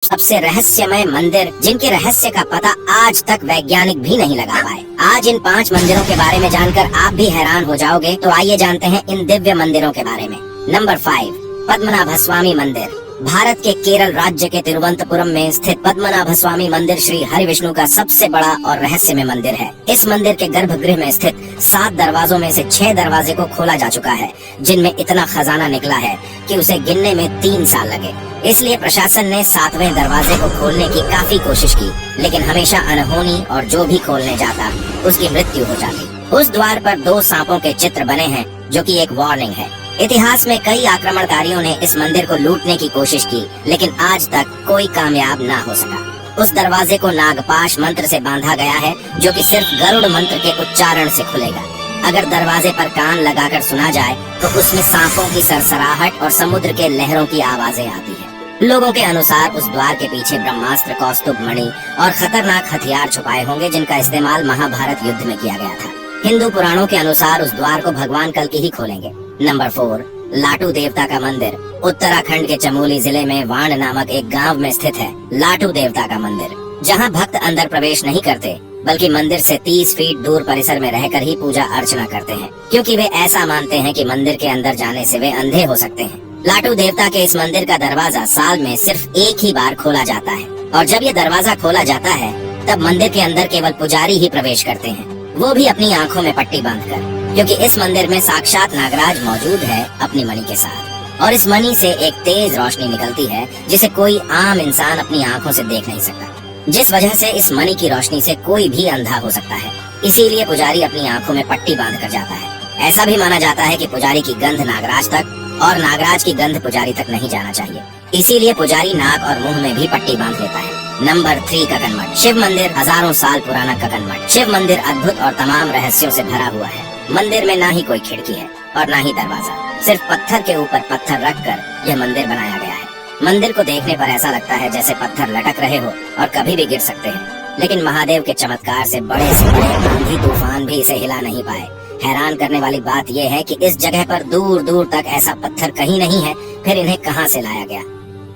सबसे रहस्यमय मंदिर जिनके रहस्य का पता आज तक वैज्ञानिक भी नहीं लगा पाए। आज इन 5 मंदिरों के बारे में जानकर आप भी हैरान हो जाओगे। तो आइए जानते हैं इन दिव्य मंदिरों के बारे में। नंबर 5, पद्मनाभस्वामी मंदिर। भारत के केरल राज्य के तिरुवनंतपुरम में स्थित पद्मनाभस्वामी मंदिर श्री हरि विष्णु का सबसे बड़ा और रहस्यमय मंदिर है। इस मंदिर के गर्भगृह में स्थित 7 दरवाजों में से 6 दरवाजे को खोला जा चुका है, जिनमें इतना खजाना निकला है कि उसे गिनने में 3 साल लगे। इसलिए प्रशासन ने 7वें दरवाजे को खोलने की काफी कोशिश की, लेकिन हमेशा अनहोनी और जो भी खोलने जाता उसकी मृत्यु हो जाती। उस द्वार पर 2 सांपों के चित्र बने हैं, जो कि एक वार्निंग है। इतिहास में कई आक्रमणकारियों ने इस मंदिर को लूटने की कोशिश की, लेकिन आज तक कोई कामयाब ना हो सका। उस दरवाजे को नागपाश मंत्र से बांधा गया है, जो कि सिर्फ गरुड़ मंत्र के उच्चारण से खुलेगा। अगर दरवाजे पर कान लगाकर सुना जाए तो उसमें सांपों की सरसराहट और समुद्र के लहरों की आवाजें आती है। लोगों के अनुसार उस द्वार के पीछे ब्रह्मास्त्र, कौस्तुभ मणि और खतरनाक हथियार छुपाए होंगे, जिनका इस्तेमाल महाभारत युद्ध में किया गया था। हिंदू पुराणों के अनुसार उस द्वार को भगवान कल्कि ही खोलेंगे। नंबर 4, लाटू देवता का मंदिर। उत्तराखंड के चमोली जिले में वाण नामक एक गांव में स्थित है लाटू देवता का मंदिर, जहां भक्त अंदर प्रवेश नहीं करते, बल्कि मंदिर से 30 फीट दूर परिसर में रहकर ही पूजा अर्चना करते हैं, क्योंकि वे ऐसा मानते हैं कि मंदिर के अंदर जाने से वे अंधे हो सकते हैं। लाटू देवता के इस मंदिर का दरवाजा साल में सिर्फ एक ही बार खोला जाता है, और जब ये दरवाजा खोला जाता है तब मंदिर के अंदर केवल पुजारी ही प्रवेश करते हैं, वो भी अपनी आंखों में पट्टी बांधकर, क्योंकि इस मंदिर में साक्षात नागराज मौजूद है अपनी मणि के साथ। और इस मणि से एक तेज रोशनी निकलती है, जिसे कोई आम इंसान अपनी आंखों से देख नहीं सकता, जिस वजह से इस मणि की रोशनी से कोई भी अंधा हो सकता है। इसीलिए पुजारी अपनी आंखों में पट्टी बांध कर जाता है। ऐसा भी माना जाता है कि पुजारी की गंध नागराज तक और नागराज की गंध पुजारी तक नहीं जाना चाहिए, इसीलिए पुजारी नाक और मुंह में भी पट्टी बांध लेता है। नंबर 3, ककन मठ। शिव मंदिर। हजारों साल पुराना ककन मठ। शिव मंदिर अद्भुत और तमाम रहस्यों से भरा हुआ है। मंदिर में ना ही कोई खिड़की है और ना ही दरवाजा, सिर्फ पत्थर के ऊपर पत्थर रखकर यह मंदिर बनाया गया है। मंदिर को देखने पर ऐसा लगता है जैसे पत्थर लटक रहे हो और कभी भी गिर सकते हैं, लेकिन महादेव के चमत्कार से बड़े से बड़े आंधी तूफान भी इसे हिला नहीं पाए। हैरान करने वाली बात यह है कि इस जगह पर दूर दूर तक ऐसा पत्थर कहीं नहीं है, फिर इन्हें कहां से लाया गया।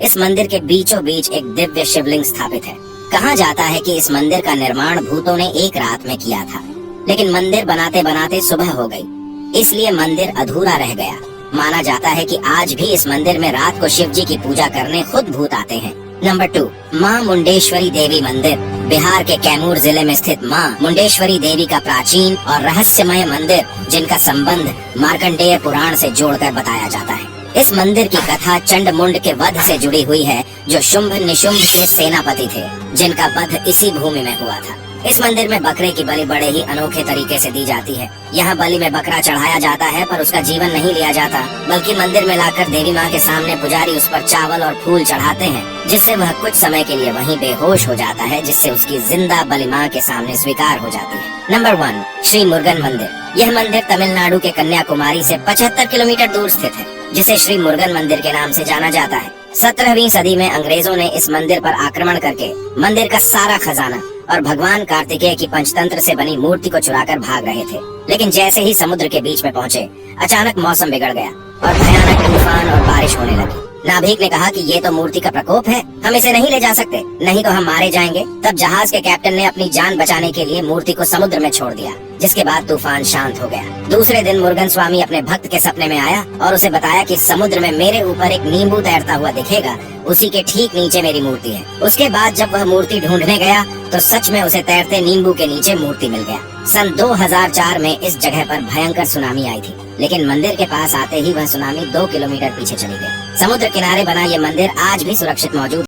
इस मंदिर के बीचों बीच एक दिव्य शिवलिंग स्थापित है। कहा जाता है कि इस मंदिर का निर्माण भूतों ने एक रात में किया था, लेकिन मंदिर बनाते बनाते सुबह हो गई, इसलिए मंदिर अधूरा रह गया। माना जाता है कि आज भी इस मंदिर में रात को शिव जी की पूजा करने खुद भूत आते हैं। नंबर 2, माँ मुंडेश्वरी देवी मंदिर। बिहार के कैमूर जिले में स्थित माँ मुंडेश्वरी देवी का प्राचीन और रहस्यमय मंदिर, जिनका संबंध मार्कंडेय पुराण से जोड़कर बताया जाता है। इस मंदिर की कथा चंडमुंड के वध से जुड़ी हुई है, जो शुंभ निशुंभ के सेनापति थे, जिनका वध इसी भूमि में हुआ था। इस मंदिर में बकरे की बलि बड़े ही अनोखे तरीके से दी जाती है। यहाँ बलि में बकरा चढ़ाया जाता है, पर उसका जीवन नहीं लिया जाता, बल्कि मंदिर में लाकर देवी माँ के सामने पुजारी उस पर चावल और फूल चढ़ाते हैं, जिससे वह कुछ समय के लिए वहीं बेहोश हो जाता है, जिससे उसकी जिंदा बलि माँ के सामने स्वीकार हो जाती है। नंबर 1, श्री मुरुगन मंदिर। यह मंदिर तमिलनाडु के कन्याकुमारी से 75 किलोमीटर दूर स्थित है, जिसे श्री मुरुगन मंदिर के नाम से जाना जाता है। 17वीं सदी में अंग्रेजों ने इस मंदिर पर आक्रमण करके मंदिर का सारा खजाना और भगवान कार्तिकेय की पंचतंत्र से बनी मूर्ति को चुराकर भाग रहे थे। लेकिन जैसे ही समुद्र के बीच में पहुंचे, अचानक मौसम बिगड़ गया और भयानक तूफान और बारिश होने लगी। नाभिक ने कहा कि ये तो मूर्ति का प्रकोप है, हम इसे नहीं ले जा सकते, नहीं तो हम मारे जाएंगे। तब जहाज के कैप्टन ने अपनी जान बचाने के लिए मूर्ति को समुद्र में छोड़ दिया, जिसके बाद तूफान शांत हो गया। दूसरे दिन मुरुगन स्वामी अपने भक्त के सपने में आया और उसे बताया कि समुद्र में मेरे ऊपर एक नींबू तैरता हुआ दिखेगा, उसी के ठीक नीचे मेरी मूर्ति है। उसके बाद जब वह मूर्ति ढूंढने गया तो सच में उसे तैरते नींबू के नीचे मूर्ति मिल गया। सन 2004 में इस जगह पर भयंकर सुनामी आई थी, लेकिन मंदिर के पास आते ही वह सुनामी 2 किलोमीटर पीछे चली गई। समुद्र किनारे बना ये मंदिर आज भी सुरक्षित मौजूद